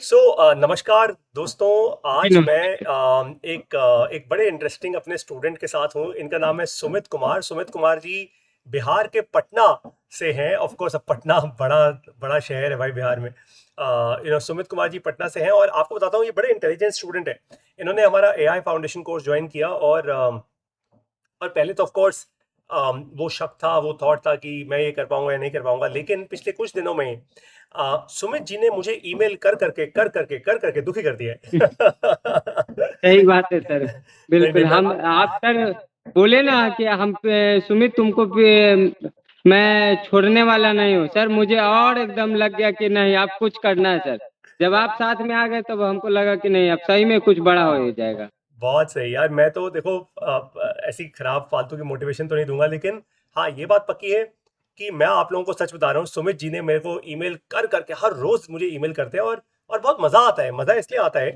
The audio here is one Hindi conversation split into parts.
नमस्कार दोस्तों। जी, आज मैं नमस्ते। एक बड़े इंटरेस्टिंग अपने स्टूडेंट के साथ हूँ। इनका नाम है सुमित कुमार। सुमित कुमार जी बिहार के पटना से हैं। ऑफ कोर्स अब पटना बड़ा बड़ा शहर है भाई बिहार में। सुमित कुमार जी पटना से हैं और आपको बताता हूँ ये बड़े इंटेलिजेंट स्टूडेंट है। इन्होंने हमारा एआई फाउंडेशन कोर्स ज्वाइन किया और पहले तो ऑफ कोर्स वो शक था, वो थॉट था कि मैं ये कर पाऊंगा या नहीं कर पाऊंगा, लेकिन पिछले कुछ दिनों में सुमित जी ने मुझे ईमेल कर करके दुखी कर दिया है। सही बात है सर। नहीं नहीं बिल्कुल, मैं हम आप सर बोले ना कि हम पे सुमित तुमको मैं छोड़ने वाला नहीं हूँ। सर मुझे और एकदम लग गया कि नहीं अब कुछ करना है सर। जब आप साथ में आ गए तब हमको लगा कि नहीं अब सही में कुछ बड़ा हो ही जाएगा। बहुत सही यार। मैं तो देखो ऐसी खराब फालतू की मोटिवेशन तो नहीं दूंगा, लेकिन हाँ ये बात पक्की है कि मैं आप लोगों को सच बता रहा हूँ। सुमित जी ने मेरे को ईमेल कर करके हर रोज मुझे ईमेल करते हैं और बहुत मजा आता है। मजा इसलिए आता है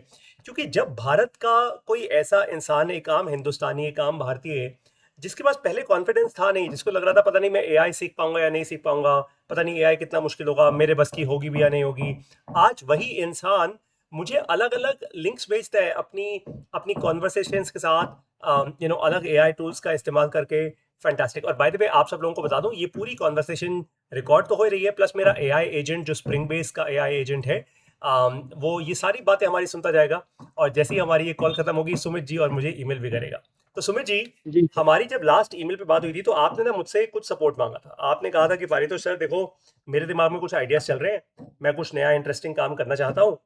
क्योंकि जब भारत का कोई ऐसा इंसान, एक आम हिंदुस्तानी, एक आम भारतीय है जिसके पास पहले कॉन्फिडेंस था नहीं, जिसको लग रहा था पता नहीं मैं एआई सीख पाऊंगा या नहीं सीख पाऊंगा, पता नहीं एआई कितना मुश्किल होगा, मेरे बस की होगी भी या नहीं होगी, आज वही इंसान मुझे अलग अलग लिंक्स भेजता है अपनी अपनी कॉन्वर्सेशंस के साथ, अलग एआई टूल्स का इस्तेमाल करके। फैंटास्टिक। और बाय द वे आप सब लोगों को बता दूं, ये पूरी कॉन्वर्सेशन रिकॉर्ड तो हो ही रही है, प्लस मेरा एआई एजेंट जो स्प्रिंग बेस का एआई एजेंट है, वो ये सारी बातें हमारी सुनता जाएगा। और जैसे ही हमारी ये कॉल खत्म होगी, सुमित जी और मुझे ईमेल भी करेगा। तो सुमित जी, जी सर। हमारी जब लास्ट ईमेल पे बात हुई थी तो आपने ना मुझसे कुछ सपोर्ट मांगा था। आपने कहा था कि पारितोष सर देखो, मेरे दिमाग में कुछ आइडियाज चल रहे हैं, मैं कुछ नया इंटरेस्टिंग काम करना चाहता हूँ।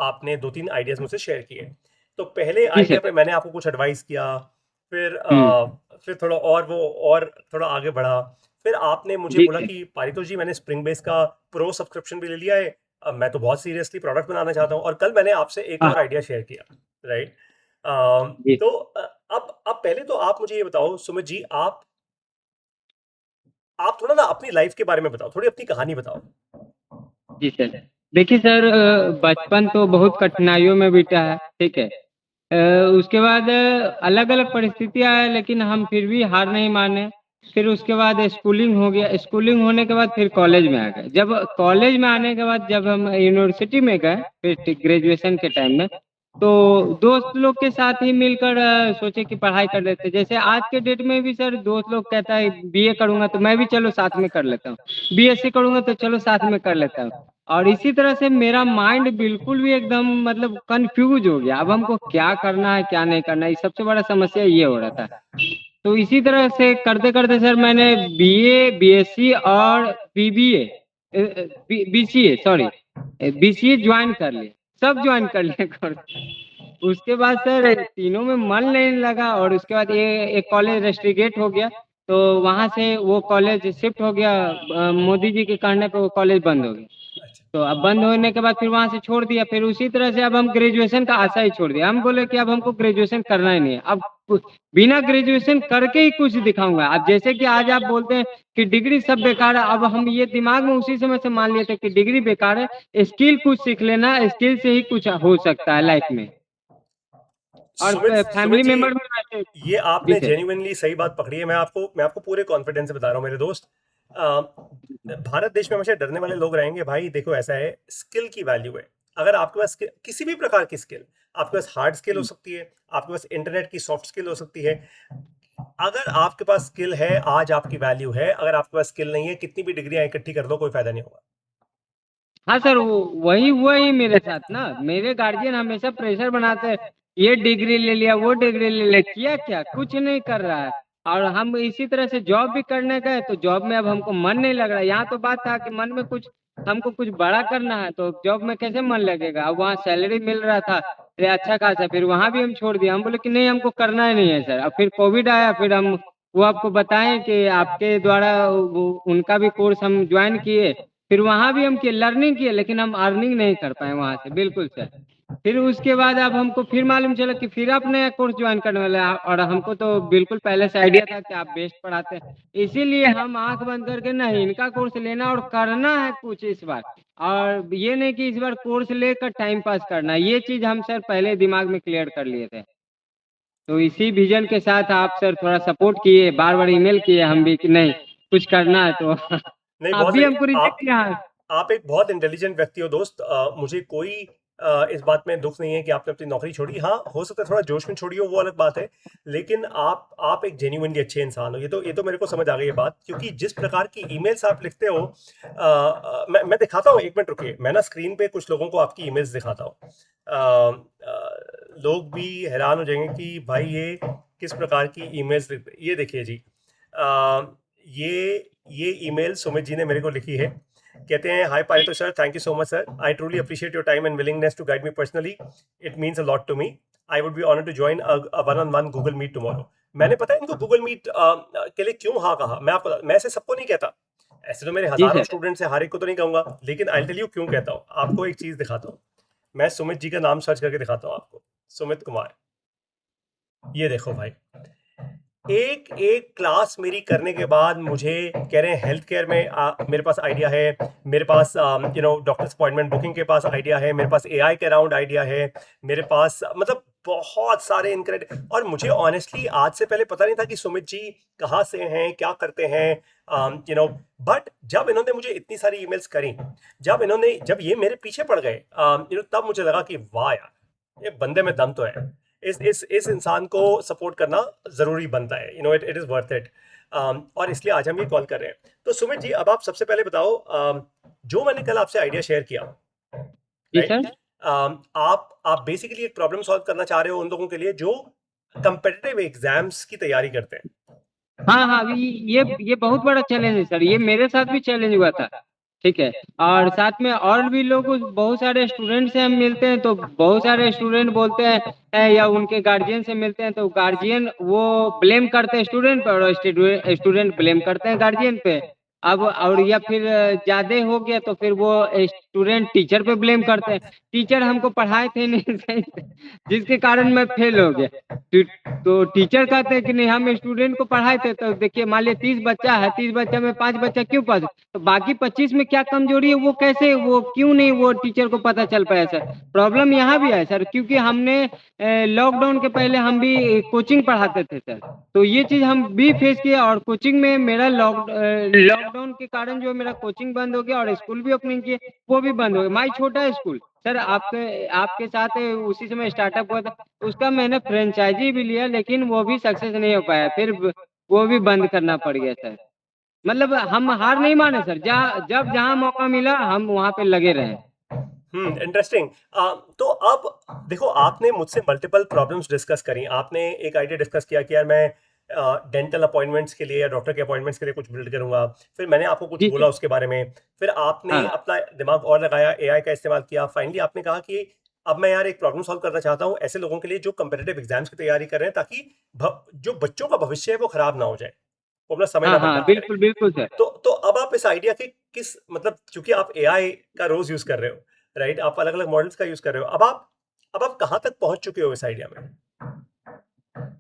आपने दो तीन आइडियाज मुझसे शेयर किए। तो पहले जी आइडिया सर। पे मैंने आपको कुछ एडवाइस किया, फिर हुँ। फिर थोड़ा और थोड़ा आगे बढ़ा। फिर आपने मुझे जी बोला सर। कि पारितोष जी मैंने स्प्रिंग बेस का प्रो सब्सक्रिप्शन भी ले लिया है, अब मैं तो बहुत सीरियसली प्रोडक्ट बनाना चाहता हूँ। और कल मैंने आपसे एक हाँ, और हाँ। आइडिया शेयर किया, राइट? जी, तो अब पहले तो आप मुझे ये बताओ सुमित जी, आप थोड़ा ना अपनी लाइफ के बारे में बताओ, थोड़ी अपनी कहानी बताओ। जी सर। देखिए सर, बचपन तो बहुत कठिनाइयों में बीता है, ठीक है? उसके बाद अलग-अलग परिस्थितियाँ आए लेकिन हम फिर भी हार नहीं माने। फिर उसके बाद स्कूलिंग हो गया, स्कूलिंग होने के बाद फिर कॉलेज में आ गए। जब कॉलेज में आने के बाद जब हम यूनिवर्सिटी में गए, फिर ग्रेजुएशन के टाइम में, तो दोस्त लोग के साथ ही मिलकर सोचे कि पढ़ाई कर लेते हैं। जैसे आज के डेट में भी सर दोस्त लोग कहता है बीए करूँगा तो मैं भी चलो साथ में कर लेता हूँ। बीएससी करूँगा तो चलो साथ में कर लेता हूँ। और इसी तरह से मेरा माइंड बिल्कुल भी एकदम मतलब कन्फ्यूज़ हो गया। अब हमको क्या करना है, क्या नहीं करना है, ये सबसे बड़ा समस्या ये हो रहा था। तो इसी तरह से करते-करते सर मैंने बीए, बीएससी और BBA BCA sorry BCA join कर लिया। सब जॉइन कर लिया कोर्स। उसके बाद सर तीनों में मन नहीं लगा और उसके बाद ये एक कॉलेज रस्टिकेट हो गया, तो वहाँ से वो कॉलेज शिफ्ट हो गया। मोदी जी के कहने पे वो कॉलेज बंद हो गया। अच्छा। तो अब बंद होने के बाद फिर वहाँ से छोड़ दिया, फिर उसी तरह से अब हम ग्रेजुएशन का आशा ही छोड़ दिया। हम बोले कि अब हमको ग्रेजुएशन करना ही नहीं है। अब कु बिना ग्रेजुएशन करके ही कुछ दिखाऊँगा। अब जैसे कि आज आप बोलते हैं कि डिग्री सब बेकार है, अब हम ये दिमाग में उसी समय से मान लिए थे कि डिग्री बेकार है, स्किल कुछ सीख लेना, स्किल से ही कुछ हो सकता है लाइफ में। और सुमित सुमित फैमिली जी, मेंबर भी वैसे। ये जी आपने सर। जेन्युइनली सही बात पकड़ी है। मैं आपको पूरे कॉन्फिडेंस से बता रहा हूँ मेरे दोस्त। भारत देश में हमेशा डरने वाले लोग रहेंगे भाई। देखो ऐसा है, स्किल की वैल्यू है। अगर आपके पास किसी भी प्रकार की स्किल, आपके पास हार्ड स्किल हो सकती है, आपके पास इंटरनेट की सॉफ्ट स्किल हो सकती है। अगर आपके पास स्किल है, आज आपकी वैल्यू है। अगर आपके पास स्किल नहीं है, कितनी भी डिग्रियां इकट्ठी कर लो, कोई फायदा नहीं होगा। हाँ सर, वो वही हुआ ही मेरे साथ ना। मेरे गार्जियन हमेशा प्रेशर बनाते हैं, ये डिग्री ले लिया, वो डिग्री ले लिया, किया क्या? कुछ नहीं कर रहा है। और हम इसी तरह से जॉब भी करने गए, तो जॉब में अब हमको मन नहीं लग रहा है। यहाँ तो बात था कि मन में कुछ हमको कुछ बड़ा करना है, तो जॉब में कैसे मन लगेगा? अब वहाँ सैलरी मिल रहा था अरे अच्छा खासा, फिर वहाँ भी हम छोड़ दिए। हम बोले कि नहीं हमको करना ही नहीं है सर। अब फिर कोविड आया, फिर हम वो आपको बताएँ कि आपके द्वारा वो उनका भी कोर्स हम जॉइन किए। फिर वहाँ भी हम किए, लर्निंग किए, लेकिन हम अर्निंग नहीं कर पाए वहाँ से, बिल्कुल सर। फिर उसके बाद अब हमको फिर मालूम चला कि फिर आप नया कोर्स जॉइन करने वाले हैं और हमको तो बिल्कुल पहले से आइडिया था कि आप बेस्ट पढ़ाते हैं। इसीलिए हम आँख बंद करके नहीं इनका कोर्स लेना और करना है कुछ इस बार। और ये नहीं कि इस बार कोर्स लेकर टाइम पास करना है, ये चीज़ हम सर पहले दिमाग में क्लियर कर लिए थे। तो इसी विज़न के साथ आप सर थोड़ा सपोर्ट किए, बार-बार ईमेल किए हम भी कि नहीं कुछ करना है तो नहीं, आप बहुत भी सही। हमको रिजेक्ट आप किया है। आप एक बहुत इंटेलिजेंट व्यक्ति हो दोस्त। मुझे कोई इस बात में दुख नहीं है कि आपने अपनी नौकरी छोड़ी। हाँ, हो सकता है थोड़ा जोश में छोड़ी हो, वो अलग बात है, लेकिन आप एक जेन्युइनली अच्छे इंसान हो। ये तो मेरे को समझ आ गई ये बात, क्योंकि जिस प्रकार की ईमेल्स आप लिखते हो, मैं दिखाता हूँ, एक मिनट रुकिए, मैं ना स्क्रीन पे कुछ लोगों को आपकी ईमेल्स दिखाता हूँ। लोग भी हैरान हो जाएंगे कि भाई ये किस प्रकार की ईमेल्स लिखते। ये देखिए जी, ये ईमेल सुमित जी ने मेरे को लिखी है। कहते हैं, hi Parito sir, thank you so much sir, I truly appreciate your time and willingness to guide me personally, it means a lot to me, I would be honour to join one on one Google Meet tomorrow. मैंने पता है इनको गूगल मीट के लिए क्यों हाँ कहा। मैं ऐसे सबको नहीं कहता, ऐसे तो मेरे जी हजारों सर। स्टूडेंट्स हैं, हर एक को तो नहीं कहूंगा, लेकिन आई टेल यू क्यों कहता हूँ। आपको एक चीज दिखाता हूँ, मैं सुमित जी का नाम सर्च करके दिखाता हूँ आपको, सुमित कुमार। ये देखो भाई, एक एक क्लास मेरी करने के बाद मुझे कह रहे हैं हेल्थ केयर में मेरे पास आइडिया है, मेरे पास डॉक्टर्स अपॉइंटमेंट बुकिंग के पास आइडिया है, मेरे पास एआई के अराउंड आइडिया है, मेरे पास मतलब बहुत सारे इनक्रेडिबल। और मुझे ऑनेस्टली आज से पहले पता नहीं था कि सुमित जी कहाँ से हैं, क्या करते हैं, बट जब इन्होंने मुझे इतनी सारी ईमेल्स करी, जब ये मेरे पीछे पड़ गए, तब मुझे लगा कि वाह यार, ये बंदे में दम तो है। इस इंसान को सपोर्ट करना जरूरी बनता है, इट इज वर्थ इट। और इसलिए आज हम ये कॉल कर रहे हैं। तो सुमित जी, अब आप सबसे पहले बताओ, जो मैंने कल आपसे आइडिया शेयर किया, जी राइट, सर। आप बेसिकली एक प्रॉब्लम सॉल्व करना चाह रहे हो उन लोगों के लिए जो कंपेटिटिव एग्जाम्स की तैयारी करते हैं। हाँ हाँ, ये बहुत बड़ा चैलेंज है सर, ये मेरे साथ भी चैलेंज हुआ था। ठीक है। और साथ में और भी लोग, बहुत सारे स्टूडेंट से हम मिलते हैं तो बहुत सारे स्टूडेंट बोलते हैं या उनके गार्जियन से मिलते हैं तो गार्जियन वो ब्लेम करते हैं स्टूडेंट पे और स्टूडेंट ब्लेम करते हैं गार्जियन पे। अब और या फिर ज्यादा हो गया तो फिर वो स्टूडेंट टीचर पे ब्लेम करते हैं, टीचर हमको पढ़ाए थे नहीं सही से, जिसके कारण मैं फेल हो गया। तो टीचर कहते हैं कि नहीं हम स्टूडेंट को पढ़ाए थे, तो देखिए मान लिया 30 बच्चा है, 30 बच्चा में 5 बच्चा क्यों पास, तो बाकी 25 में क्या कमजोरी है, वो कैसे, वो क्यों नहीं वो टीचर को पता चल पाया सर। प्रॉब्लम यहाँ भी है सर, क्योंकि हमने लॉकडाउन के पहले हम भी कोचिंग पढ़ाते थे सर, तो ये चीज हम भी फेस किया। और कोचिंग में मेरा लॉकडाउन के कारण जो मेरा कोचिंग बंद हो गया और स्कूल भी ओपनिंग किए वो भी बंद हो गया। माई छोटा स्कूल सर, आपके आपके साथ उसी समय स्टार्टअप हुआ था, उसका मैंने फ्रेंचाइजी भी लिया लेकिन वो भी सक्सेस नहीं हो पाया, फिर वो भी बंद करना पड़ गया सर। मतलब हम हार नहीं माने सर, जब जहाँ मौका मिला हम वहाँ पे लगे रहे। इंटरेस्टिंग। तो अब देखो, आपने मुझसे मल्टीपल प्रॉब्लम्स डिस्कस करी, आपने एक आइडिया डिस्कस किया कि यार मैं डेंटल अपॉइंटमेंट्स के लिए या डॉक्टर के अपॉइंटमेंट्स के लिए कुछ बिल्ड करूंगा, फिर मैंने आपको कुछ जी बोला सर। उसके बारे में, फिर आपने हाँ अपना दिमाग और लगाया, एआई का इस्तेमाल किया, फाइनली आपने कहा कि अब मैं यार एक प्रॉब्लम सॉल्व करना चाहता हूँ ऐसे लोगों के लिए जो कंपेटिटिव एग्जाम्स की तैयारी कर रहे हैं, ताकि जो बच्चों का भविष्य है वो खराब ना हो जाए, वो अपना समय हाँ ना हाँ, बर्बाद करें। बिल्कुल बिल्कुल सर। तो अब आप इस आइडिया के किस, मतलब क्योंकि आप एआई का रोज यूज कर रहे हो, राइट, आप अलग अलग मॉडल्स का यूज कर रहे हो, अब आप कहाँ तक पहुंच चुके हो इस आइडिया में?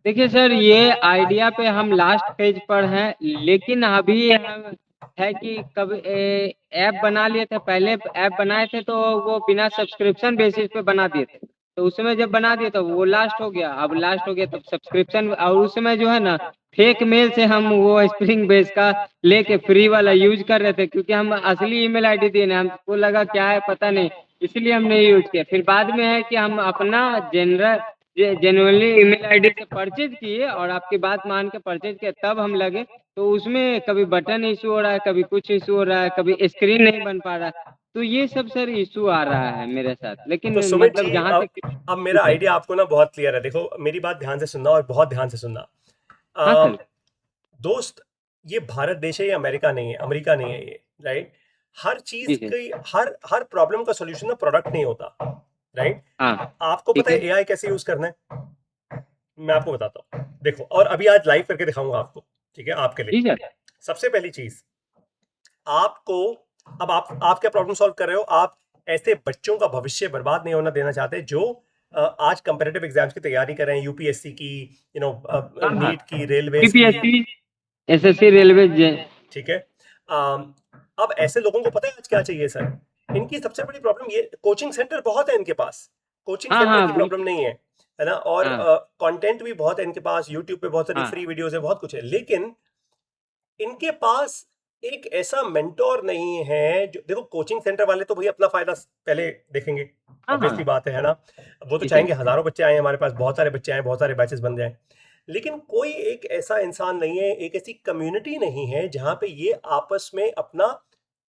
देखिए सर, ये आइडिया पे हम लास्ट पेज पर हैं, लेकिन अभी हम है कि कब ऐप बना लिए थे, पहले ऐप बनाए थे तो वो बिना सब्सक्रिप्शन बेसिस पे बना दिए थे, तो उस समय जब बना दिए तो वो लास्ट हो गया, अब लास्ट हो गया तो सब्सक्रिप्शन। और उस समय जो है ना, फेक मेल से हम वो स्प्रिंग बेस का लेके फ्री वाला यूज कर रहे थे, क्योंकि हम असली ईमेल आईडी दिए ना, हमको लगा क्या है पता नहीं, इसलिए हमने यूज किया। फिर बाद में है कि हम अपना जनरल जेनुअनली ईमेल आईडी से परचेज किए और आपकी बात मान के परचेज किए, तब हम लगे तो उसमें कभी बटन इशू हो रहा है, कभी कुछ इशू हो रहा है, कभी स्क्रीन नहीं बन पा रहा है, तो ये सब सर इशू आ रहा है मेरे साथ, तो लेकिन सुमित मतलब जी, जहाँ तक। अब जी मेरा सर। आइडिया आपको ना बहुत क्लियर है। देखो, मेरी बात ध्यान से सुनना और बहुत ध्यान से सुनना। हाँ अ, सर। दोस्त, ये भारत देश है, ये अमेरिका नहीं है, अमेरिका नहीं है ये, राइट। हर जी चीज सर। की, हर हर प्रॉब्लम का सॉल्यूशन ना प्रोडक्ट नहीं होता, राइट। हाँ आपको ठीक पता है है। एआई कैसे यूज करना है? मैं आपको बताता हूँ, देखो, और अभी आज लाइव करके दिखाऊंगा आपको, ठीक है, आपके लिए। जी सर। सबसे पहली चीज, आपको, अब आप क्या प्रॉब्लम सॉल्व कर रहे हो, आप ऐसे बच्चों का भविष्य बर्बाद नहीं होना देना चाहते जो आज कंपेटिटिव एग्जाम्स की तैयारी कर रहे हैं, यूपीएससी की, हाँ हाँ, नीट की, रेलवेज की, यूपीएससी, एसएससी, रेलवे ठीक है। अब ऐसे लोगों को पता है आज क्या चाहिए सर? इनकी सबसे बड़ी प्रॉब्लम ये, कोचिंग सेंटर बहुत है इनके पास, कोचिंग हाँ सेंटर हाँ की प्रॉब्लम बिल्कुल। नहीं है ना, और हाँ कंटेंट भी बहुत है इनके पास, यूट्यूब पे बहुत सारी हाँ फ्री वीडियोस है, बहुत कुछ है, लेकिन इनके पास एक ऐसा मेंटोर नहीं है जो, देखो कोचिंग सेंटर वाले तो भाई अपना फायदा पहले देखेंगे, हाँ ऑब्वियसली हाँ बात है ना। वो तो जी सर चाहेंगे हजारों बच्चे आए हमारे पास, बहुत सारे बच्चे आए, बहुत सारे बैचेस बन जाए, लेकिन कोई एक ऐसा इंसान नहीं है, एक ऐसी कम्युनिटी नहीं है जहां पे ये आपस में अपना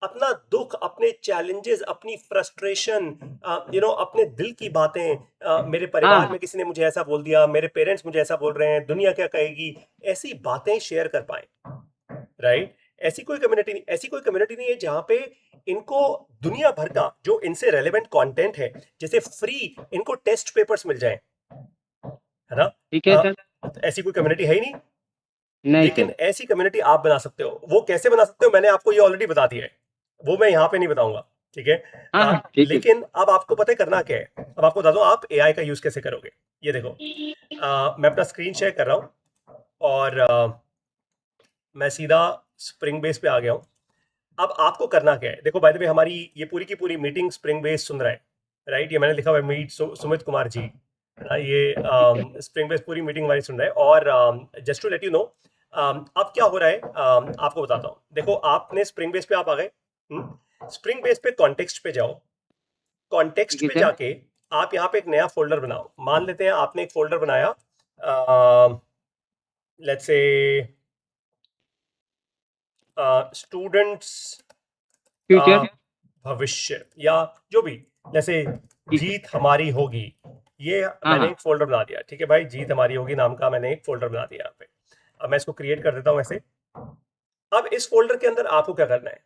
अपना दुख, अपने चैलेंजेस, अपनी फ्रस्ट्रेशन, अपने दिल की बातें, मेरे परिवार हाँ में किसी ने मुझे ऐसा बोल दिया, मेरे पेरेंट्स मुझे ऐसा बोल रहे हैं, दुनिया क्या कहेगी, ऐसी बातें शेयर कर पाए, राइट। ऐसी कोई कम्युनिटी नहीं है जहां पे इनको दुनिया भर का जो इनसे रेलेवेंट कंटेंट है, जैसे फ्री इनको टेस्ट पेपर्स मिल जाएं, है ना। ठीक है सर ऐसी कोई कम्युनिटी है ही नहीं, नहीं लेकिन सर ऐसी कम्युनिटी आप बना सकते हो। वो कैसे बना सकते हो मैंने आपको ये ऑलरेडी बता दिया है, वो मैं यहाँ पे नहीं बताऊंगा, ठीक है। हाँ हाँ ठीक है लेकिन अब आपको पता है करना क्या है, अब आपको बता दो आप एआई का यूज कैसे करोगे। ये देखो, मैं अपना स्क्रीन शेयर कर रहा हूँ और मैं सीधा स्प्रिंग बेस पे आ गया हूँ। अब आपको करना क्या है, देखो बाय द वे हमारी ये पूरी की पूरी मीटिंग स्प्रिंग बेस सुन रहा है, राइट। ये मैंने लिखा हुआ है मीट सुमित कुमार जी, है ना। ये स्प्रिंग बेस पूरी मीटिंग हमारी सुन रहा है। और just to let you know, अब क्या हो रहा है, आपको बताता हूँ। देखो आपने स्प्रिंग बेस पे आप आ गए, स्प्रिंग बेस पे कॉन्टेक्स्ट पे जाओ, ठीक कॉन्टेक्स्ट है पे सर जाके आप यहाँ पे एक नया फोल्डर बनाओ। मान लेते हैं आपने एक फोल्डर बनाया, लेट्स से स्टूडेंट्स का फ्यूचर भविष्य, या जो भी, जैसे ठीक है जीत हमारी होगी, ये हाँ मैंने हाँ एक फोल्डर बना दिया, ठीक है भाई, जीत हमारी होगी नाम का मैंने एक फोल्डर बना दिया यहाँ पे। अब मैं इसको क्रिएट कर देता हूँ ऐसे। अब इस फोल्डर के अंदर आपको क्या करना है,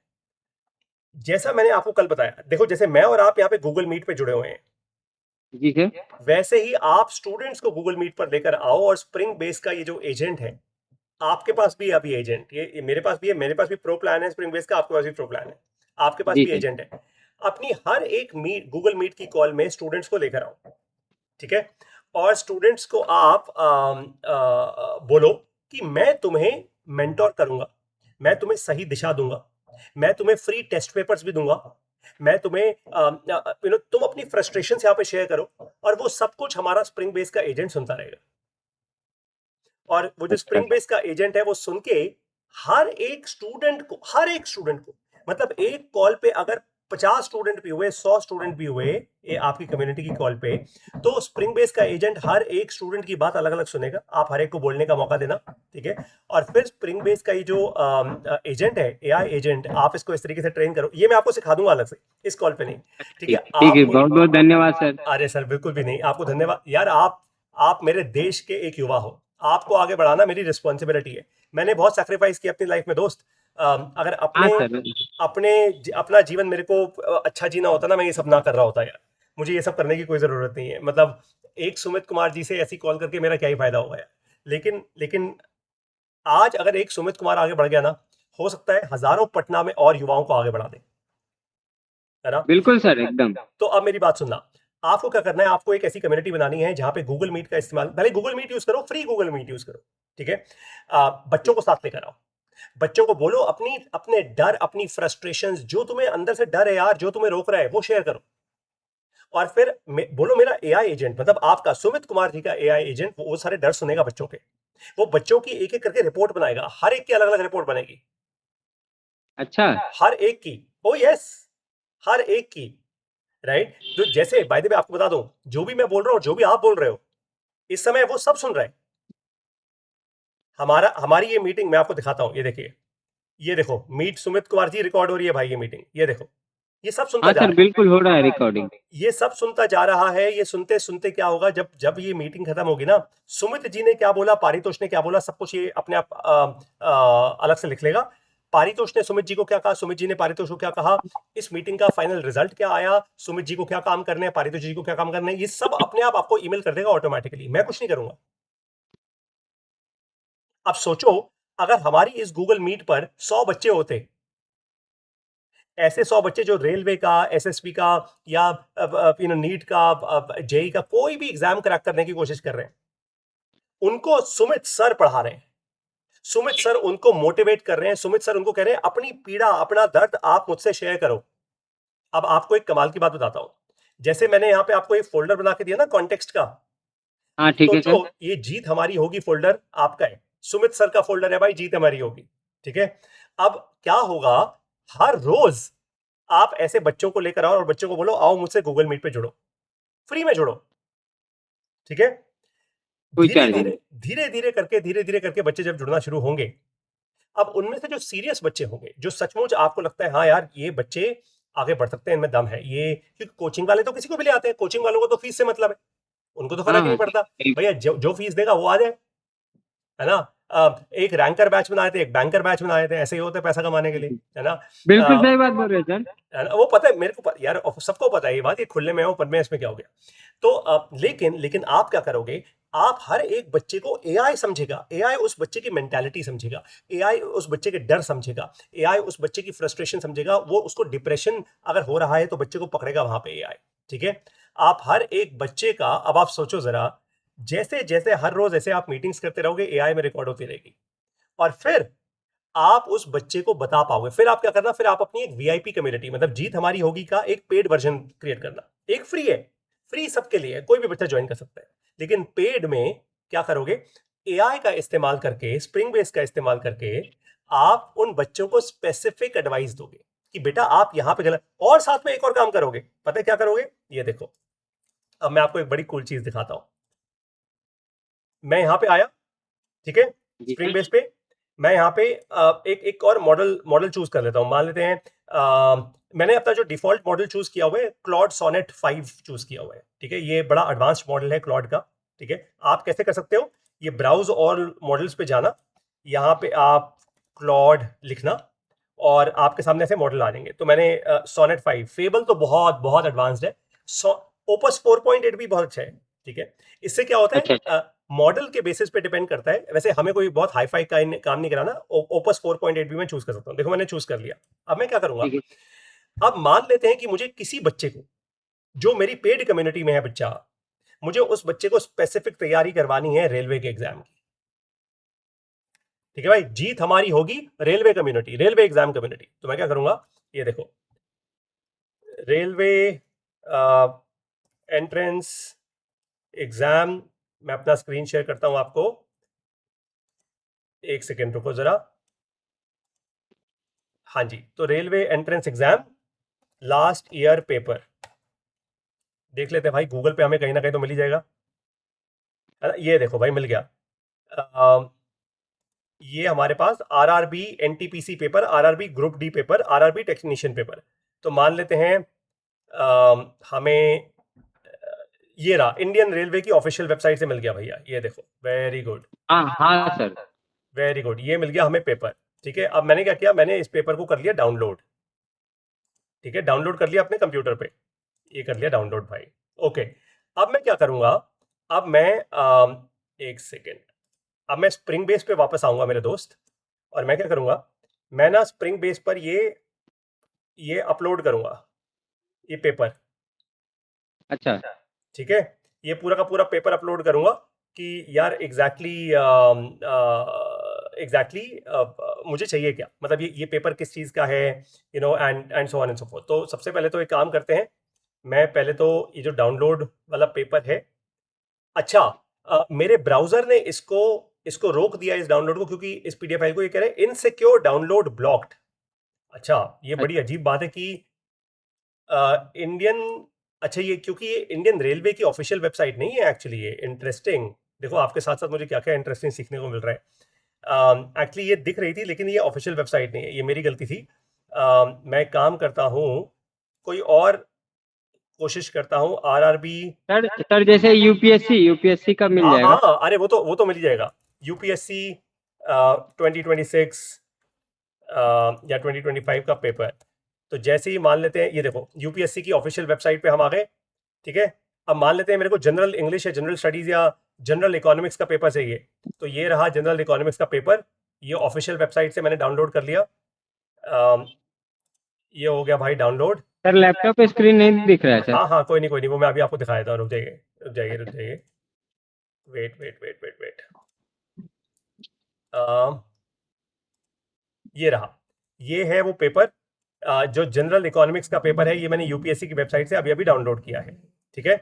जैसा मैंने आपको कल बताया, देखो जैसे मैं और आप यहाँ पे गूगल मीट पे जुड़े हुए हैं, जी सर वैसे ही आप स्टूडेंट्स को गूगल मीट पर लेकर आओ, और स्प्रिंग बेस का ये जो एजेंट है, आपके पास भी अभी एजेंट, ये मेरे पास भी है, मेरे पास भी प्रो प्लान है स्प्रिंग बेस का, आपके पास भी प्रो प्लान है, आपके पास जी भी सर एजेंट है। अपनी हर एक मीट गूगल मीट की कॉल में स्टूडेंट्स को लेकर आओ, ठीक है। और स्टूडेंट्स को आप बोलो कि मैं तुम्हें मेंटोर करूंगा, मैं तुम्हें सही दिशा दूंगा, मैं तुम्हें फ्री टेस्ट पेपर्स भी दूंगा, मैं तुम्हें तुम अपनी फ्रस्ट्रेशन यहाँ पे शेयर करो, और वो सब कुछ हमारा स्प्रिंग बेस का एजेंट सुनता रहेगा। और वो जो अच्छा स्प्रिंग बेस का एजेंट है वो सुन के हर एक स्टूडेंट को मतलब एक कॉल पे अगर 50 स्टूडेंट भी हुए, 100 स्टूडेंट भी हुए, ये आपकी कम्युनिटी की कॉल पे, तो स्प्रिंग बेस का एजेंट हर एक स्टूडेंट की बात अलग अलग सुनेगा, आप हर एक को बोलने का मौका देना, ठीक है। और फिर स्प्रिंग बेस का ये जो एजेंट है, एआई एजेंट, आप इसको इस तरीके से ट्रेन करो, ये मैं आपको सिखा दूंगा अलग से, इस कॉल पे नहीं, ठीक है। ठीक है आप, बहुत बहुत धन्यवाद सर अरे सर बिल्कुल भी नहीं, आपको धन्यवाद यार, आप मेरे देश के एक युवा हो, आपको आगे बढ़ाना मेरी रिस्पॉन्सिबिलिटी है। मैंने बहुत सैक्रिफाइस किया अपनी लाइफ में दोस्त, अगर हाँ अपने सर अपने अपना जीवन मेरे को अच्छा जीना होता ना, मैं ये सब ना कर रहा होता यार, मुझे ये सब करने की कोई जरूरत नहीं है। मतलब एक सुमित कुमार जी से ऐसी कॉल करके मेरा क्या ही फायदा होगा यार। लेकिन लेकिन आज अगर एक सुमित कुमार आगे बढ़ गया ना, हो सकता है हजारों पटना में और युवाओं को आगे बढ़ा दे, है ना। बिल्कुल सर एकदम तो अब मेरी बात सुनना, आपको क्या करना है, आपको एक ऐसी कम्युनिटी बनानी है जहां पे गूगल मीट का इस्तेमाल, भले गूगल मीट यूज करो, फ्री गूगल मीट यूज करो, ठीक है। बच्चों को साथ लेकर आओ, बच्चों को बोलो अपनी अपने डर, अपनी फ्रस्ट्रेशंस, जो तुम्हें अंदर से डर है यार, जो तुम्हें रोक रहा है, वो शेयर करो। और फिर बोलो मेरा एआई एजेंट, मतलब आपका सुमित कुमार जी का एआई एजेंट, वो सारे डर सुनेगा बच्चों के, वो बच्चों की एक एक करके रिपोर्ट बनाएगा, हर एक की अलग अलग रिपोर्ट बनेगी, अच्छा हर एक की, ओ यस, हर एक की, राइट। तो जैसे बाय द वे आपको बता दूं, जो भी मैं बोल रहा हूं, जो भी आप बोल रहे हो, इस समय वो सब सुन रहे हैं। हमारी ये मीटिंग मैं आपको दिखाता हूं, ये देखिए, ये देखो मीट सुमित कुमार जी रिकॉर्ड हो रही है भाई, ये मीटिंग, ये देखो, ये सब सुनता हाँ जा सर रहा बिल्कुल हो रहा है रिकॉर्डिंग है, ये सब सुनता जा रहा है। ये सुनते सुनते क्या होगा, जब जब ये मीटिंग खत्म होगी ना, सुमित जी ने क्या बोला, पारितोष ने क्या बोला, सब कुछ ये अपने आप अलग से लिख लेगा। पारितोष ने सुमित जी को क्या कहा, सुमित जी ने पारितोष को क्या कहा, इस मीटिंग का फाइनल रिजल्ट क्या आया, सुमित जी को क्या काम करने हैं, पारितोष जी को क्या काम करने हैं, ये सब अपने आप आपको ईमेल कर देगा ऑटोमेटिकली, मैं कुछ नहीं करूंगा। अब सोचो, अगर हमारी इस गूगल मीट पर 100 बच्चे होते, ऐसे 100 बच्चे जो रेलवे का, एसएसबी का, या नीट का, जेई का, कोई भी एग्जाम क्रैक करने की कोशिश कर रहे हैं, उनको सुमित सर पढ़ा रहे हैं, सुमित सर उनको मोटिवेट कर रहे हैं, सुमित सर उनको कह रहे हैं अपनी पीड़ा, अपना दर्द आप मुझसे शेयर करो। अब आपको एक कमाल की बात बताता हूं, जैसे मैंने यहां पे आपको एक फोल्डर बना के दिया ना कॉन्टेक्स्ट का, हाँ ठीक है सर सोचो ये जीत हमारी होगी फोल्डर आपका है, सुमित सर का फोल्डर है भाई, जीत हमारी होगी, ठीक है। अब क्या होगा, हर रोज आप ऐसे बच्चों को लेकर आओ और बच्चों को बोलो आओ मुझसे गूगल मीट पे जुड़ो, फ्री में जुड़ो, ठीक है। कोई धीरे चार्ज धीरे नहीं। धीरे धीरे करके बच्चे जब जुड़ना शुरू होंगे, अब उनमें से जो सीरियस बच्चे होंगे, जो सचमुच आपको लगता है हाँ यार ये बच्चे आगे बढ़ सकते हैं, इनमें दम है, ये क्योंकि कोचिंग वाले तो किसी को भी ले आते हैं, कोचिंग वालों को तो फीस से मतलब है, उनको तो फर्क हाँ ही हाँ, नहीं पड़ता, सही। भैया जो फीस देगा वो आ जाए, है ना। एक रैंकर बैच बनाए थे, एक बैंकर बैच बनाए थे, ऐसे ही होते हैं पैसा कमाने के लिए, है ना। बिल्कुल सही बात बोल रहे हैं सर। है ना, वो पता है मेरे को, यार सबको पता है ये बात, ये खुले में है ओपन में, इसमें क्या हो गया। तो लेकिन लेकिन आप क्या करोगे, आप हर एक बच्चे को एआई समझेगा, एआई उस बच्चे की मेंटालिटी समझेगा, एआई उस बच्चे के डर समझेगा, एआई उस बच्चे की फ्रस्ट्रेशन समझेगा, वो उसको डिप्रेशन अगर हो रहा है तो बच्चे को पकड़ेगा वहां पे एआई, ठीक है। आप हर एक बच्चे का, अब आप सोचो जरा, जैसे जैसे हर रोज ऐसे आप मीटिंग्स करते रहोगे, एआई में रिकॉर्ड होती रहेगी, और फिर आप उस बच्चे को बता पाओगे, फिर आप क्या करना, फिर आप अपनी एक वीआईपी कम्युनिटी, मतलब जीत हमारी होगी का एक पेड वर्जन क्रिएट करना, एक फ्री है, फ्री सबके लिए, कोई भी बच्चा ज्वाइन कर सकता है, लेकिन पेड में क्या करोगे, एआई का इस्तेमाल करके, स्प्रिंग बेस का इस्तेमाल करके आप उन बच्चों को स्पेसिफिक एडवाइस दोगे कि बेटा आप यहां पे गलत, और साथ में एक और काम करोगे, पता है क्या करोगे, ये देखो, अब मैं आपको एक बड़ी कूल चीज दिखाता हूं। मैं यहां पे आया, ठीक है, जी स्प्रिंग सर। बेस पे, मैं यहाँ पे एक एक और मॉडल मॉडल चूज कर लेता हूँ, मान लेते हैं मैंने अपना जो डिफॉल्ट मॉडल चूज किया हुआ है क्लॉड सोनेट 5 चूज किया हुआ है, ठीक है, ये बड़ा एडवांस्ड मॉडल है क्लॉड का, ठीक है। आप कैसे कर सकते हो, ये ब्राउज और मॉडल्स पे जाना, यहाँ पे आप क्लॉड लिखना और आपके सामने ऐसे मॉडल आ जाएंगे। तो मैंने सोनेट 5, फेबल तो बहुत बहुत एडवांस्ड है, ओपस 4.8 भी बहुत अच्छा है, ठीक है। इससे क्या होता अच्छा अच्छा। है, मॉडल के बेसिस पे डिपेंड करता है, वैसे हमें कोई बहुत हाई फाई काम नहीं कराना, ओपस 4.8 भी मैं चूज कर सकता हूँ, देखो मैंने चूज कर लिया। अब मैं क्या करूंगा, ठीक है। अब मान लेते हैं कि मुझे किसी बच्चे को, जो मेरी पेड कम्युनिटी में है बच्चा, मुझे उस बच्चे को स्पेसिफिक तैयारी करवानी है रेलवे के एग्जाम की, ठीक है भाई, जीत हमारी होगी railway community, railway exam community. तो मैं क्या करूंगा, ये देखो, रेलवे एंट्रेंस एग्जाम, मैं अपना स्क्रीन शेयर करता हूं आपको, एक सेकेंड रुको जरा। हाँ जी, तो railway entrance exam last year paper देख लेते हैं भाई, गूगल पे हमें कहीं ना कहीं तो मिल ही जाएगा, है ना। ये देखो भाई मिल गया, ये हमारे पास RRB NTPC paper, RRB group D paper, RRB technician paper. तो मान लेते हैं हमें ये रहा, इंडियन रेलवे की ऑफिशियल वेबसाइट से मिल गया भैया, ये देखो, वेरी गुड, हाँ हाँ सर। वेरी गुड, ये मिल गया हमें पेपर, ठीक है। अब मैंने क्या किया, मैंने इस पेपर को कर लिया डाउनलोड, ठीक है, डाउनलोड कर लिया अपने कंप्यूटर पे, ये कर लिया डाउनलोड भाई, ओके। अब मैं क्या करूंगा, अब मैं एक सेकेंड, अब मैं स्प्रिंग बेस पे वापस आऊंगा मेरे दोस्त, और मैं क्या करूंगा, मैं ना स्प्रिंग बेस पर ये अपलोड करूंगा, ये पेपर, अच्छा। ठीक है, ये पूरा का पूरा पेपर अपलोड करूंगा कि यार एग्जैक्टली एग्जैक्टली मुझे चाहिए क्या, मतलब ये पेपर किस चीज़ का है, and so on and so fourth. तो सबसे पहले तो एक काम करते हैं, मैं पहले तो ये जो डाउनलोड वाला पेपर है, अच्छा, मेरे ब्राउजर ने इसको इसको रोक दिया इस डाउनलोड को, क्योंकि इस पीडीएफ फाइल को ये कह रहे हैं इनसिक्योर डाउनलोड ब्लॉक्ड। अच्छा, ये बड़ी अच्छा अजीब बात है कि इंडियन, अच्छा ये क्योंकि ये इंडियन रेलवे की ऑफिशियल वेबसाइट नहीं है एक्चुअली, ये इंटरेस्टिंग, देखो आपके साथ साथ मुझे क्या क्या इंटरेस्टिंग सीखने को मिल रहा है। एक्चुअली ये दिख रही थी लेकिन ये ऑफिशियल वेबसाइट नहीं है, ये मेरी गलती थी। मैं काम करता हूँ, कोई और कोशिश करता हूँ, आरआरबी, सर। सर जैसे यूपीएससी का मिल हाँ जाएगा। हाँ, अरे वो तो मिल ही जाएगा, यूपीएससी 2026 या 2025 का पेपर। तो जैसे ही मान लेते हैं, ये देखो यूपीएससी की ऑफिशियल वेबसाइट पे हम आ गए, ठीक है। अब मान लेते हैं मेरे को जनरल इंग्लिश या जनरल स्टडीज या जनरल इकोनॉमिक्स का पेपर चाहिए, तो ये रहा जनरल इकोनॉमिक्स का पेपर, ये ऑफिशियल वेबसाइट से मैंने डाउनलोड कर लिया, ये हो गया भाई डाउनलोड। सर लैपटॉप पे स्क्रीन नहीं दिख रहा है सर। हाँ हाँ, कोई नहीं, वो मैं अभी आपको दिखाया था, रुक जाइए रुक जाइए रुक जाइए, wait wait wait wait wait, ये रहा, ये है वो पेपर, जो जनरल इकोनॉमिक्स का पेपर है, ये मैंने यूपीएससी की वेबसाइट से अभी अभी डाउनलोड किया है, ठीक है।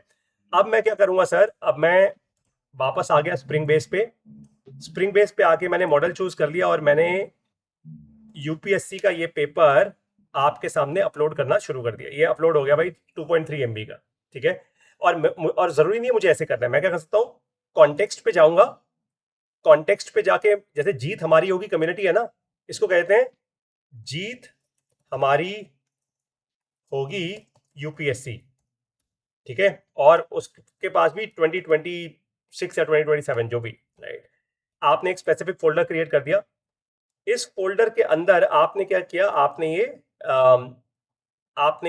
अब मैं क्या करूंगा सर, अब मैं वापस आ गया स्प्रिंग बेस पे, स्प्रिंग बेस पे आके मैंने मॉडल चूज कर लिया और मैंने यूपीएससी का ये पेपर आपके सामने अपलोड करना शुरू कर दिया। ये अपलोड हो गया भाई 2.3 MB का, ठीक है। और जरूरी नहीं है मुझे ऐसे करना है, मैं क्या कर सकता हूँ, कॉन्टेक्स्ट पे जाऊंगा, कॉन्टेक्स्ट पे जाके जैसे जीत हमारी होगी कम्युनिटी है ना, इसको कहते हैं जीत हमारी होगी यूपीएससी, ठीक है। और उसके पास भी 2026 या 2027 जो भी, राइट। आपने एक स्पेसिफिक फोल्डर क्रिएट कर दिया, इस फोल्डर के अंदर आपने क्या किया, आपने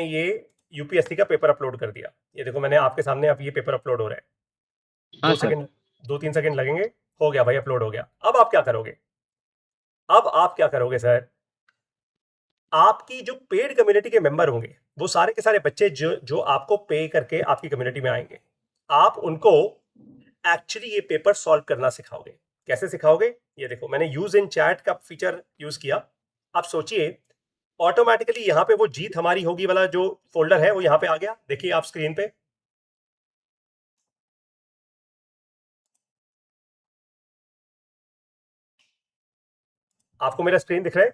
ये यूपीएससी का पेपर अपलोड कर दिया। ये देखो मैंने आपके सामने, अब ये पेपर अपलोड हो रहा है। हाँ दो सर। सेकंड 2-3 सेकंड लगेंगे, हो गया भाई, अपलोड हो गया। अब आप क्या करोगे, अब आप क्या करोगे सर, आपकी जो पेड कम्युनिटी के मेंबर होंगे, वो सारे के सारे बच्चे जो जो आपको पे करके आपकी कम्युनिटी में आएंगे, आप उनको एक्चुअली ये पेपर सॉल्व करना सिखाओगे। कैसे सिखाओगे, ये देखो मैंने यूज इन चैट का फीचर यूज किया। आप सोचिए, ऑटोमेटिकली यहां पे वो जीत हमारी होगी वाला जो फोल्डर है वो यहां पे आ गया, देखिए आप स्क्रीन पे। आपको मेरा स्क्रीन दिख रहा है?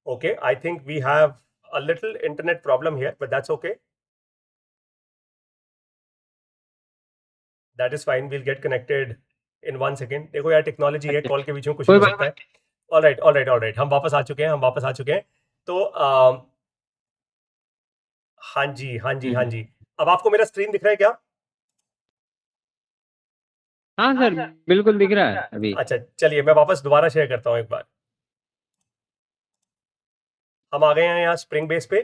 Okay, I think we have a little internet problem here, but that's okay. That is fine. We'll get connected in 1 second. देखो यार, टेक्नोलॉजी है, अच्छा, कॉल के बीच में कुछ भी कोई हो बात सकता है। All right, all right, all right, हम वापस आ चुके हैं, हम वापस आ चुके हैं। तो हाँ जी, हाँ जी, हाँ नहीं। जी। अब आपको मेरा स्क्रीन दिख रहा है क्या? हाँ सर, बिल्कुल दिख रहा है अभी। अच्छा, चलिए मैं वापस दोबारा शेयर करता हूँ एक बार। हम आ गए हैं यहाँ स्प्रिंग बेस पे।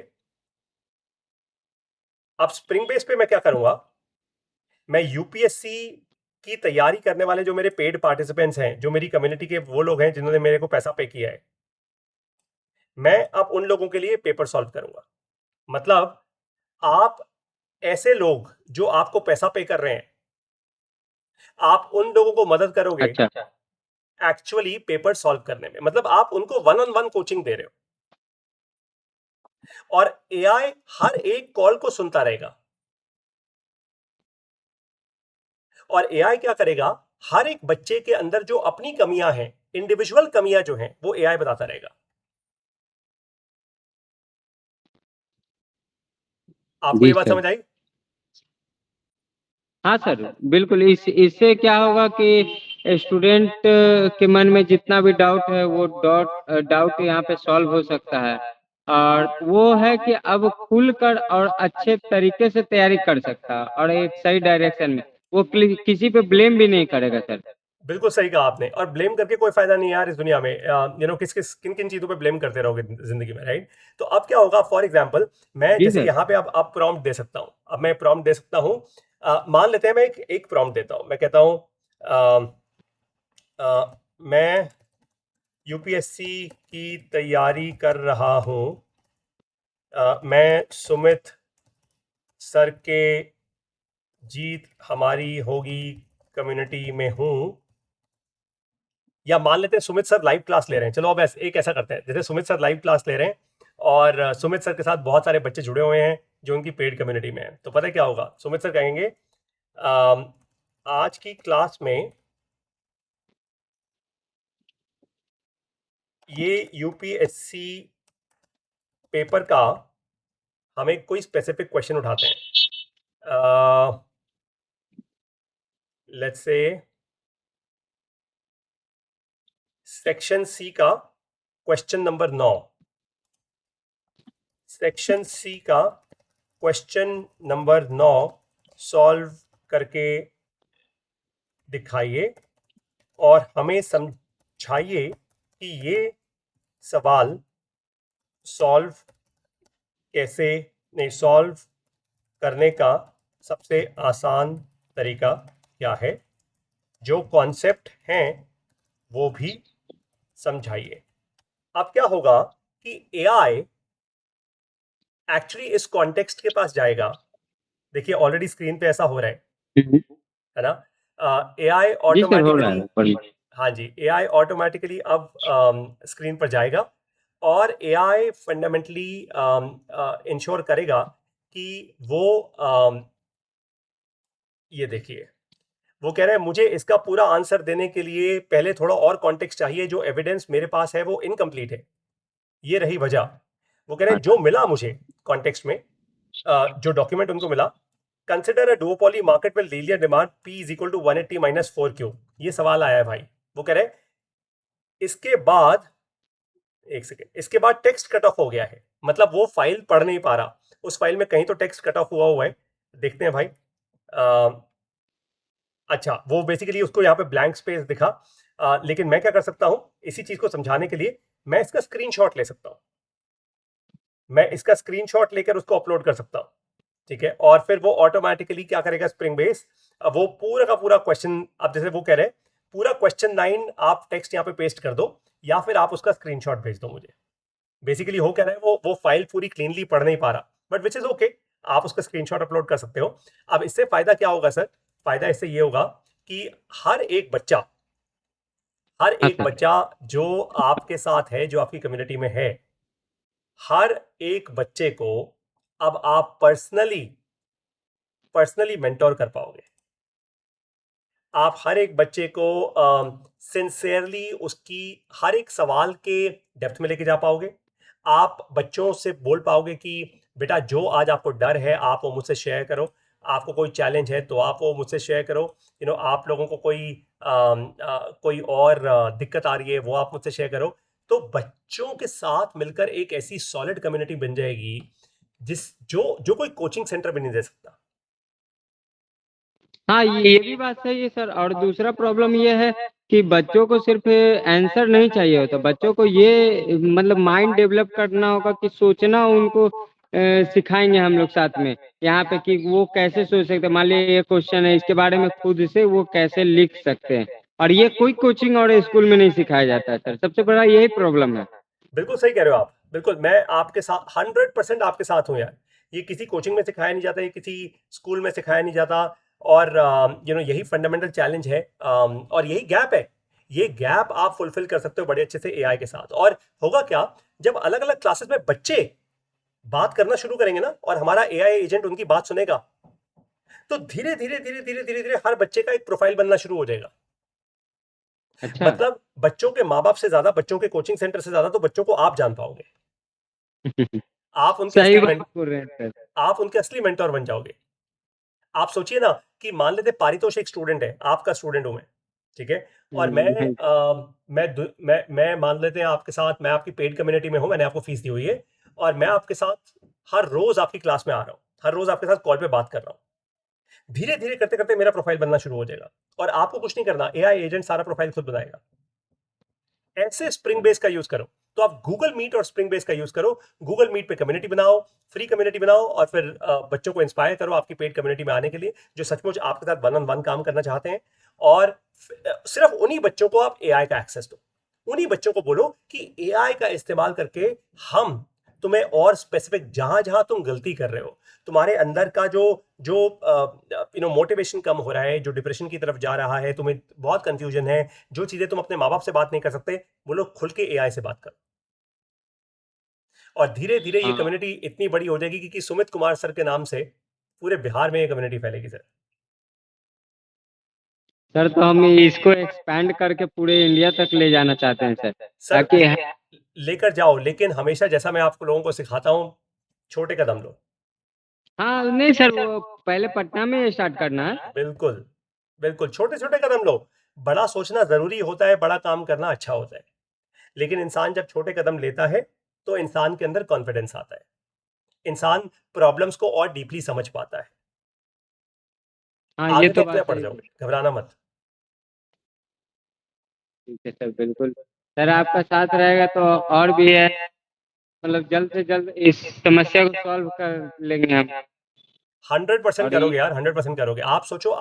अब स्प्रिंग बेस पे मैं क्या करूंगा, मैं यूपीएससी की तैयारी करने वाले जो मेरे पेड पार्टिसिपेंट्स हैं, जो मेरी कम्युनिटी के वो लोग हैं जिन्होंने मेरे को पैसा पे किया है, मैं अब उन लोगों के लिए पेपर सॉल्व करूंगा। मतलब आप ऐसे लोग जो आपको पैसा पे कर रहे हैं, आप उन लोगों को मदद करोगे अच्छा। एक्चुअली पेपर सॉल्व करने में। मतलब आप उनको 1-on-1 कोचिंग दे रहे हो, और एआई हर एक कॉल को सुनता रहेगा, और एआई क्या करेगा, हर एक बच्चे के अंदर जो अपनी कमियां हैं, इंडिविजुअल कमियां जो हैं, वो एआई बताता रहेगा। आपको जी ये बात सर। समझ आई? हाँ सर, बिल्कुल। इससे क्या होगा कि स्टूडेंट के मन में जितना भी डाउट है वो डाउट यहाँ पे सॉल्व हो सकता है। और वो है कि अब खुलकर और अच्छे तरीके से तैयारी कर सकता है और एक सही डायरेक्शन में। वो किसी पे ब्लेम भी नहीं करेगा सर। बिल्कुल सही कहा आपने। और ब्लेम करके कोई फायदा नहीं है यार इस दुनिया में। किस किस किन किन चीजों पे ब्लेम करते रहोगे जिंदगी में, राइट। तो अब क्या होगा, फॉर एग्जाम्पल मैं जी जैसे सर। यहाँ पे अब प्रॉम्प्ट दे सकता हूँ। अब मैं प्रॉम्प्ट दे सकता हूँ, मान लेते हैं मैं एक प्रॉम्प्ट देता हूँ। मैं कहता हूँ मैं यूपीएससी की तैयारी कर रहा हूँ, मैं सुमित सर के जीत हमारी होगी कम्युनिटी में हूँ। या मान लेते हैं सुमित सर लाइव क्लास ले रहे हैं। चलो अब एक ऐसा करते हैं, जैसे सुमित सर लाइव क्लास ले रहे हैं, और सुमित सर के साथ बहुत सारे बच्चे जुड़े हुए हैं जो उनकी पेड कम्युनिटी में है। तो पता है क्या होगा, सुमित सर कहेंगे आज की क्लास में ये यूपीएससी पेपर का हमें कोई स्पेसिफिक क्वेश्चन उठाते हैं। लेट्स से सेक्शन सी का क्वेश्चन नंबर 9, सेक्शन सी का क्वेश्चन नंबर 9 सॉल्व करके दिखाइए, और हमें समझाइए कि ये सवाल सॉल्व कैसे, नहीं, सॉल्व करने का सबसे आसान तरीका क्या है, जो कॉन्सेप्ट हैं वो भी समझाइए। अब क्या होगा कि एआई एक्चुअली इस कॉन्टेक्स्ट के पास जाएगा। देखिए ऑलरेडी स्क्रीन पे ऐसा हो रहा हम्म। है ना। एआई जी सर, हो रहा ऑटोमेटिकली, है बढ़िया। हाँ जी, एआई ऑटोमेटिकली अब स्क्रीन पर जाएगा, और एआई फंडामेंटली इंश्योर करेगा कि वो ये देखिए, वो कह रहे हैं मुझे इसका पूरा आंसर देने के लिए पहले थोड़ा और कॉन्टेक्स्ट चाहिए, जो एविडेंस मेरे पास है वो इनकम्प्लीट है, ये रही वजह। वो कह रहे हैं जो मिला मुझे कॉन्टेक्स्ट में, जो डॉक्यूमेंट उनको मिला, consider a duopoly market with linear demand P is equal to 180 minus 4Q, ये सवाल आया है भाई। वो कह रहे हैं इसके बाद, एक सेकेंड, इसके बाद टेक्स्ट कट ऑफ हो गया है, मतलब वो फाइल पढ़ नहीं पा रहा, उस फाइल में कहीं तो टेक्स्ट कट ऑफ हुआ है। देखते हैं भाई। अच्छा, वो बेसिकली उसको यहाँ पे ब्लैंक स्पेस दिखा। लेकिन मैं क्या कर सकता हूँ इसी चीज को समझाने के लिए, मैं इसका स्क्रीनशॉट ले सकता हूँ, मैं इसका स्क्रीनशॉट लेकर उसको अपलोड कर सकता हूँ, ठीक है। और फिर वो ऑटोमेटिकली क्या करेगा, स्प्रिंग बेस, वो पूरा का पूरा क्वेश्चन, अब जैसे वो कह रहे हैं पूरा क्वेश्चन 9 आप टेक्स्ट यहाँ पे पेस्ट कर दो, या फिर आप उसका स्क्रीनशॉट भेज दो मुझे। बेसिकली हो कह रहा है वो फाइल पूरी क्लीनली पढ़ नहीं पा रहा, बट विच इज ओके, आप उसका स्क्रीनशॉट अपलोड कर सकते हो। अब इससे फायदा क्या होगा सर, फायदा इससे ये होगा कि हर एक बच्चा, हर हाँ एक सर। बच्चा जो आपके साथ है, जो आपकी कम्युनिटी में है, हर एक बच्चे को अब आप पर्सनली पर्सनली मेंटोर कर पाओगे। आप हर एक बच्चे को सिंसियरली उसकी हर एक सवाल के डेप्थ में लेके जा पाओगे। आप बच्चों से बोल पाओगे कि बेटा जो आज आपको डर है आप वो मुझसे शेयर करो, आपको कोई चैलेंज है तो आप वो मुझसे शेयर करो, आप लोगों को कोई और दिक्कत आ रही है वो आप मुझसे शेयर करो। तो बच्चों के साथ मिलकर एक ऐसी सॉलिड कम्युनिटी बन जाएगी जिस जो जो कोई कोचिंग सेंटर भी नहीं दे सकता। हाँ, ये भी बात सही है सर। और दूसरा प्रॉब्लम ये है कि बच्चों को सिर्फ आंसर नहीं चाहिए होता, बच्चों को ये मतलब माइंड डेवलप करना होगा कि सोचना उनको सिखाएंगे हम लोग साथ में यहाँ पे कि वो कैसे सोच सकते हैं। मान लीजिए ये क्वेश्चन है, इसके बारे में खुद से वो कैसे लिख सकते हैं, और ये कोई कोचिंग और स्कूल में नहीं सिखाया जाता है सर। सबसे बड़ा यही प्रॉब्लम है। बिल्कुल सही कह रहे हो आप, बिल्कुल मैं आपके साथ 100% आपके साथ हूं यार। ये किसी कोचिंग में सिखाया नहीं जाता, ये किसी स्कूल में सिखाया नहीं जाता। और यही फंडामेंटल चैलेंज है, और यही गैप है। ये गैप आप फुलफिल कर सकते हो बड़े अच्छे से एआई के साथ। और होगा क्या, जब अलग अलग क्लासेस में बच्चे बात करना शुरू करेंगे ना, और हमारा एआई एजेंट उनकी बात सुनेगा, तो धीरे धीरे धीरे धीरे धीरे धीरे हर बच्चे का एक प्रोफाइल बनना शुरू हो जाएगा। अच्छा। मतलब बच्चों के माँ बाप से ज्यादा, बच्चों के कोचिंग सेंटर से ज्यादा तो बच्चों को आप जान पाओगे। आप उनके सही असली बात बोल रहे हैं सर। आप उनके असली मेंटोर बन जाओगे। आप सोचिए ना कि मान लेते पारितोष एक स्टूडेंट है, आपका स्टूडेंट हूं मैं, ठीक है। और नहीं। मैं मान लेते हैं आपके साथ, मैं आपकी पेड कम्युनिटी में हूं, मैंने आपको फीस दी हुई है, और मैं आपके साथ हर रोज आपकी क्लास में आ रहा हूं, हर रोज आपके साथ कॉल पे बात कर रहा हूं। धीरे धीरे करते करते मेरा प्रोफाइल बनना शुरू हो जाएगा, और आपको कुछ नहीं करना, एआई एजेंट सारा प्रोफाइल खुद बनाएगा। ऐसे स्प्रिंग बेस का यूज करो, तो आप गूगल मीट और स्प्रिंग बेस का यूज करो। गूगल मीट पे कम्युनिटी बनाओ, फ्री कम्युनिटी बनाओ, और फिर बच्चों को इंस्पायर करो आपकी पेड कम्युनिटी में आने के लिए, जो सचमुच आपके साथ वन ऑन वन काम करना चाहते हैं। और सिर्फ उन्हीं बच्चों को आप एआई का एक्सेस दो, उन्हीं बच्चों को बोलो कि एआई का इस्तेमाल करके हम तुम्हें और स्पेसिफिक, जहां जहां तुम गलती कर रहे हो, तुम्हारे अंदर का जो जो मोटिवेशन कम हो रहा है, जो डिप्रेशन की तरफ जा रहा है, तुम्हें बहुत कंफ्यूजन है, जो चीजें तुम अपने माँ बाप से बात नहीं कर सकते, वो लोग खुल के एआई से बात करो। और धीरे धीरे ये हाँ कम्युनिटी इतनी बड़ी हो जाएगी कि सुमित कुमार सर के नाम से पूरे बिहार में ये कम्युनिटी फैलेगी सर। सर, तो हम इसको एक्सपैंड करके पूरे इंडिया तक ले जाना चाहते हैं सर, सर ताकि लेकर जाओ, लेकिन हमेशा जैसा मैं आपको लोगों को सिखाता हूं, छोटे कदम लो। हाँ नहीं सर, वो पहले पटना में स्टार्ट करना है। बिल्कुल, बिल्कुल छोटे छोटे कदम लो। बड़ा सोचना जरूरी होता है, बड़ा काम करना अच्छा होता है, लेकिन इंसान जब छोटे कदम लेता है तो इंसान के अंदर कॉन्फिडेंस आता है, इंसान प्रॉब्लम्स को और डीपली समझ पाता है। हाँ, ये आगे तो तो अपने बात आप बढ़ सही है। जाओगे, घबराना मत। ठीक है सर, बिल्कुल। सर आपका साथ रहेगा तो और भी है, मतलब जल्द से जल्द इस समस्या को सॉल्व कर लेंगे हम। 100% और ये करोगे यार, 100% करोगे। आप सोचो,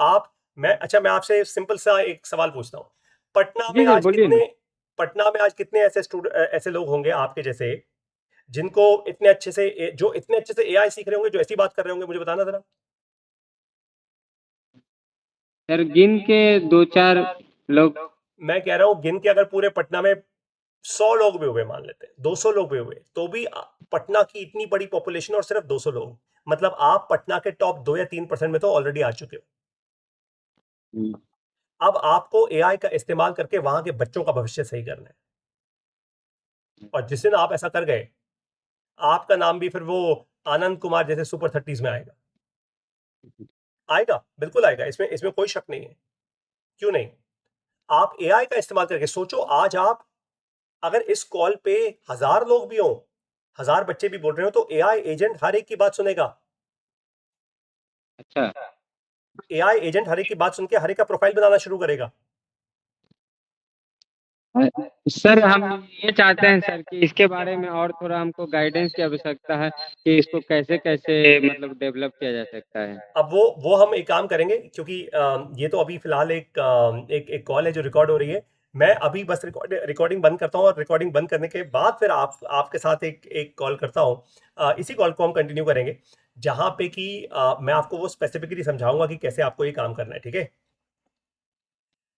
मैं आपसे सिंपल सा एक सवाल पूछता हूँ। पटना में जी सर, आज बोलिए ना। कितने पटना में आज कितने ऐसे लोग होंगे आपके जैसे, जिनको इतने अच्छे से जो इतने अच्छे से एआई सीख रहे होंगे, जो ऐसी बात कर रहे होंगे, मुझे बताना जरा। सर गिन के दो चार लोग। मैं कह रहा हूं गिन के, अगर पूरे पटना में 100 लोग भी हुए, मान लेते हैं 200 लोग भी हुए, तो भी पटना की इतनी बड़ी पॉपुलेशन और सिर्फ 200 लोग, मतलब आप पटना के टॉप 2 या 3% में तो ऑलरेडी आ चुके हो। हम्म, अब आपको एआई का इस्तेमाल करके वहां के बच्चों का भविष्य सही करना है, और जिस दिन आप ऐसा कर गए, आपका नाम भी फिर वो आनंद कुमार जैसे सुपर 30s में आएगा। आएगा, बिल्कुल आएगा, इसमें इसमें कोई शक नहीं है। क्यों नहीं? आप एआई का इस्तेमाल करके सोचो, आज आप अगर इस कॉल पे 1000 लोग भी हों, 1000 बच्चे भी बोल रहे हो, तो एआई एजेंट हर एक की बात सुनेगा। अच्छा। एआई एजेंट हर एक की बात सुन के हर एक का प्रोफाइल बनाना शुरू करेगा। सर हम ये चाहते हैं सर कि इसके बारे में और थोड़ा हमको गाइडेंस की आवश्यकता है कि इसको कैसे कैसे मतलब डेवलप किया जा सकता है। अब वो हम एक काम करेंगे, क्योंकि ये तो अभी फिलहाल एक कॉल है जो रिकॉर्ड हो रही है। मैं अभी बस रिकॉर्डिंग बंद करता हूँ, और रिकॉर्डिंग बंद करने के बाद फिर आपके साथ एक कॉल करता हूँ। इसी कॉल को हम कंटिन्यू करेंगे, जहाँ पे कि मैं आपको वो स्पेसिफिकली समझाऊंगा कि कैसे आपको ये काम करना है, ठीक है?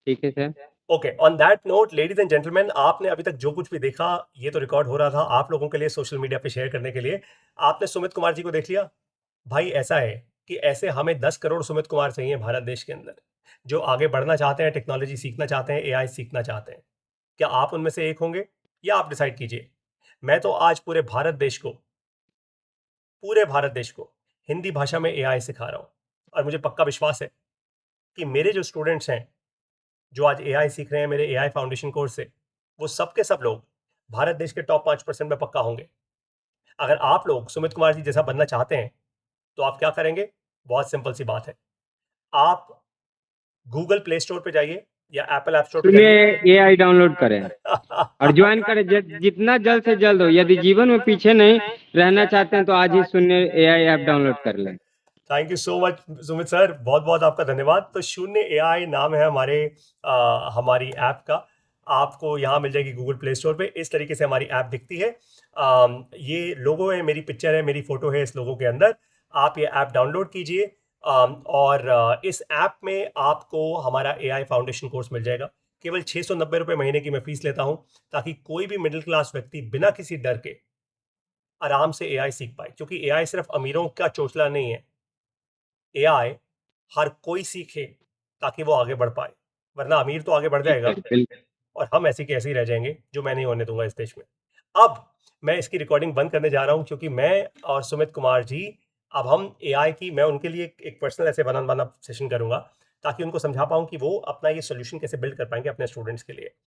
ठीक है sir. Okay, on that note ladies and gentleman, आपने अभी तक जो कुछ भी देखा, ये तो रिकॉर्ड हो रहा था आप लोगों के लिए, सोशल मीडिया पे शेयर करने के लिए। आपने सुमित कुमार जी को देख लिया। भाई ऐसा है कि ऐसे हमें 10 करोड़ सुमित कुमार चाहिए भारत देश के अंदर, जो आगे बढ़ना चाहते हैं, टेक्नोलॉजी सीखना चाहते हैं, एआई सीखना चाहते हैं। क्या आप उनमें से एक होंगे? या आप डिसाइड कीजिए। मैं तो आज पूरे भारत देश को हिंदी भाषा में एआई सिखा रहा हूं, और मुझे पक्का विश्वास है कि मेरे जो स्टूडेंट्स हैं, जो आज एआई सीख रहे हैं मेरे एआई फाउंडेशन कोर्स से, वो सब के सब लोग भारत देश के टॉप 5% में पक्का होंगे। अगर आप लोग सुमित कुमार जी जैसा बनना चाहते हैं, तो आप क्या करेंगे? बहुत सिंपल सी बात है। आप गूगल प्ले स्टोर पे जाइए या एप्पल ऐप स्टोर पे सुनिए, जाइए। एआई डाउनलोड करें और ज्वाइन करें जितना जल्द से जल्द हो। यदि जीवन में पीछे नहीं रहना चाहते हैं तो आज ही शून्य एआई ऐप डाउनलोड कर लें। Thank you so much Sumit sir, बहुत बहुत आपका धन्यवाद। तो शून्य एआई नाम है हमारी ऐप का। आपको यहाँ मिल जाएगी गूगल प्ले स्टोर पे। इस तरीके से हमारी ऐप दिखती है। ये लोगो है, मेरी पिक्चर है, मेरी फोटो है इस लोगो के अंदर। आप ये ऐप डाउनलोड कीजिए, और इस ऐप में आपको हमारा एआई फाउंडेशन कोर्स मिल जाएगा। केवल 690 रुपये महीने की मैं फीस लेता हूँ, ताकि कोई भी मिडिल क्लास व्यक्ति बिना किसी डर के आराम से एआई सीख पाए, क्योंकि एआई सिर्फ अमीरों का चोचला नहीं है। एआई हर कोई सीखे, ताकि वो आगे बढ़ पाए, वरना अमीर तो आगे बढ़ जी जाएगा, सर, बिल्कुल। और हम ऐसे के ऐसे ही रह जाएंगे, जो मैं नहीं होने दूंगा इस देश में। अब मैं इसकी रिकॉर्डिंग बंद करने जा रहा हूं, क्योंकि मैं और सुमित कुमार जी, अब हम एआई की, मैं उनके लिए एक पर्सनल ऐसे वन ऑन वन सेशन करूंगा, ताकि उनको समझा पाऊं कि वो अपना ये सोल्यूशन कैसे बिल्ड कर पाएंगे अपने स्टूडेंट्स के लिए।